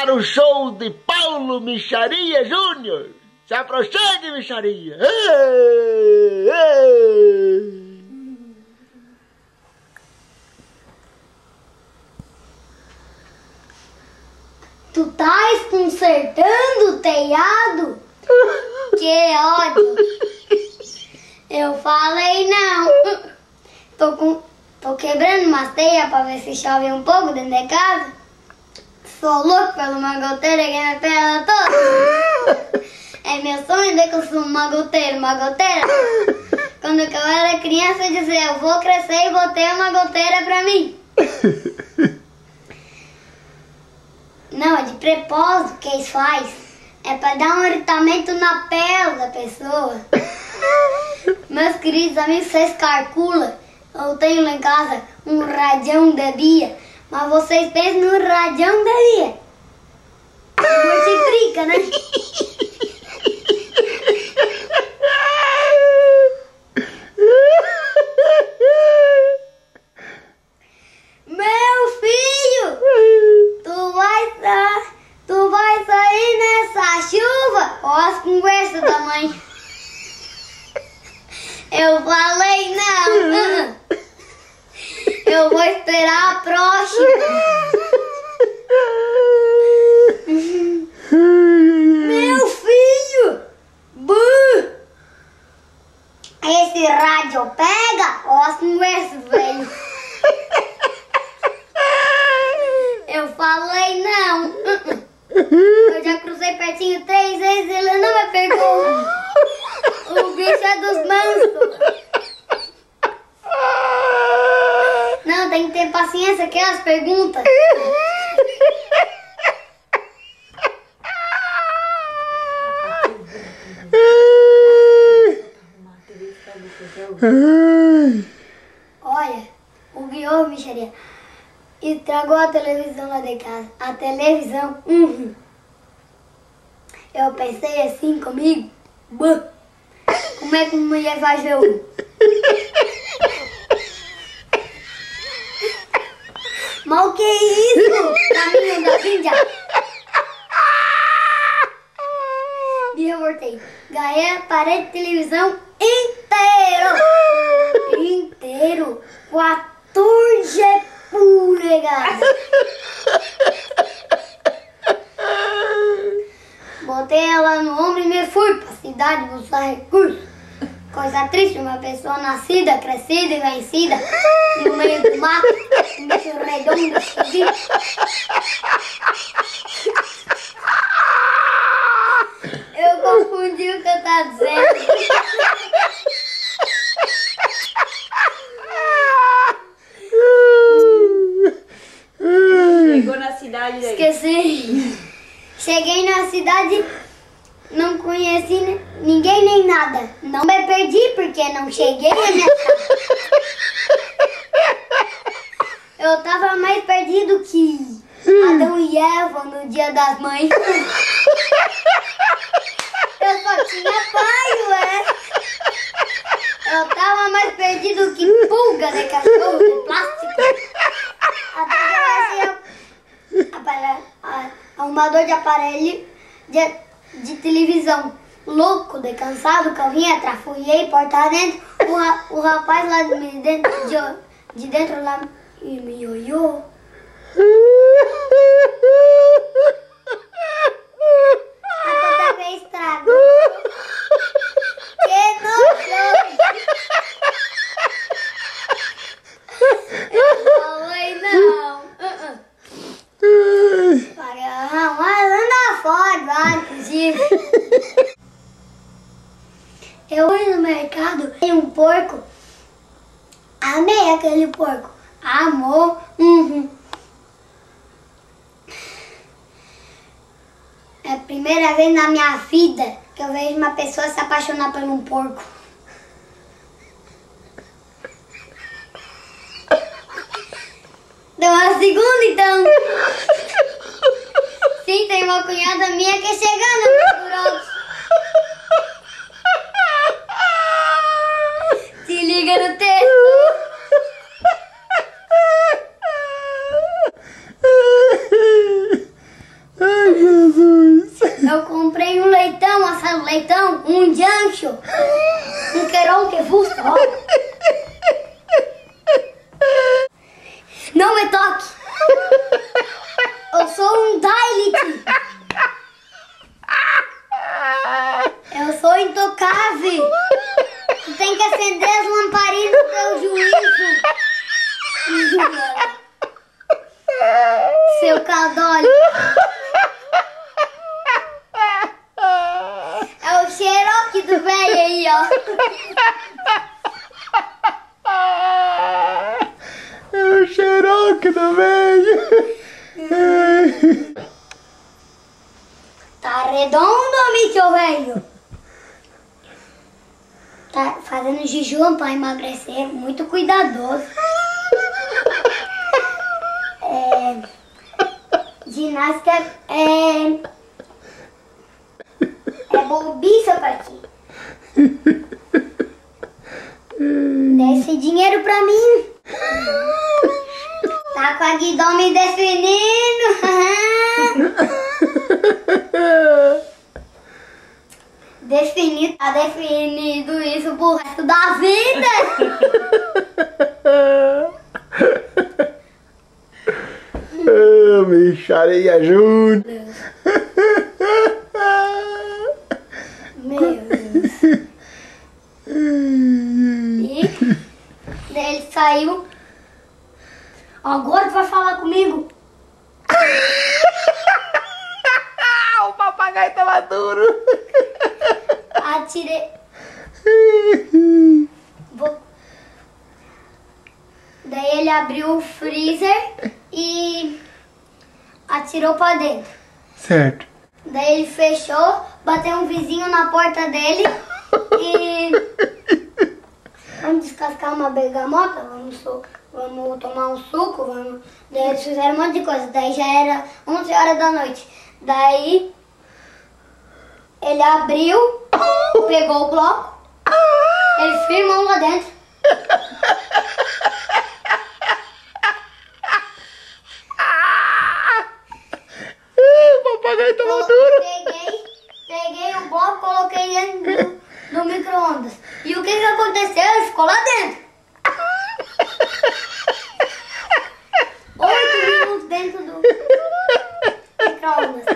para o show de Paulo Mixaria Júnior. Se aproxime, Mixaria. Ei, ei. Tu estás consertando o telhado? Que ódio! Eu falei não. Tô quebrando umas teias pra ver se chove um pouco dentro de casa. Sou louco pela uma goteira que me pega toda. É meu sonho de construir uma goteira. Quando eu era criança eu dizia, eu vou crescer e vou ter uma goteira pra mim. Não, é de propósito que eles fazem. É pra dar um irritamento na pele da pessoa. Meus queridos amigos, vocês calculam. Eu tenho lá em casa um radião de dia. Mas vocês pensam no radião de dia. Multiplica, né? Meu filho, tu vai sair nessa chuva? Olha as conversas da mãe. Eu falei não. Eu vou esperar a próxima. Meu filho, esse rádio pega? Olha as conversas, velho. Eu falei não. Eu já cruzei pertinho 3 vezes e ele não me pegou. O bicho é dos mansos. Não, tem que ter paciência, aquelas perguntas. Olha, o Guiô, Mixaria, estragou a televisão lá de casa. A televisão, Eu pensei assim comigo, como é que uma mulher vai ver um? Mas o que é isso? Caminho da Índia. E eu voltei. Ganhei a parede de televisão inteiro. 14 polegadas. Botei ela no ombro e me fui pra cidade buscar recursos. Coisa triste, uma pessoa nascida, crescida e vencida no meio do mato, um bicho redondo, esquisito. Eu confundi o que eu tava dizendo. Chegou na cidade daí. Esqueci. Cheguei na cidade, não conheci ninguém nem nada. Não me perdi porque não cheguei na minha casa. Eu tava mais perdido que Adão e Eva no Dia das Mães. Eu só tinha pai, ué. Eu tava mais perdido que pulga de cachorro de plástico. Até que eu achei arrumador de aparelho de televisão. Louco, de cansado, que eu vim, atrafuiei, porta dentro. O rapaz lá de dentro lá me olhou. A TV estragou. Que nojo! Eu falei não. Mas anda fora, vai, inclusive. Eu fui no mercado e um porco. Amei aquele porco. Amor. É a primeira vez na minha vida que eu vejo uma pessoa se apaixonar por um porco. Deu uma segunda, então. Sim, tem uma cunhada minha que é chegando por se liga no texto. Ai, passando leitão, um jancho, um queirão que fusta, ó. Não me toque. Eu sou um Dalit. Eu sou intocável. Tu tem que acender as lamparinas do teu juízo. Seu cadolho. É o xeroque do velho aí, ó. É o xeroque do velho. Tá redondo, bicho velho. Tá fazendo jejum pra emagrecer, muito cuidadoso. Ginástica é bobiça pra ti. Dá esse dinheiro pra mim. Tá com a guidão me definindo. Tá definido isso pro resto da vida. Micharia Júnior. Meu Deus. E daí ele saiu. Agora tu vai falar comigo. O papagaio tá maduro. Atirei. Daí ele abriu o freezer e atirou pra dentro. Certo. Daí ele fechou, bateu um vizinho na porta dele e... Vamos descascar uma bergamota, vamos tomar um suco, vamos... Daí eles fizeram um monte de coisa, daí já era 11 horas da noite. Daí ele abriu, pegou o bloco, ele firmou lá dentro. O papagaio tá maduro. Peguei o bloco, coloquei dentro do micro-ondas. E o que aconteceu? Ele ficou lá dentro. 8 minutos dentro do micro-ondas.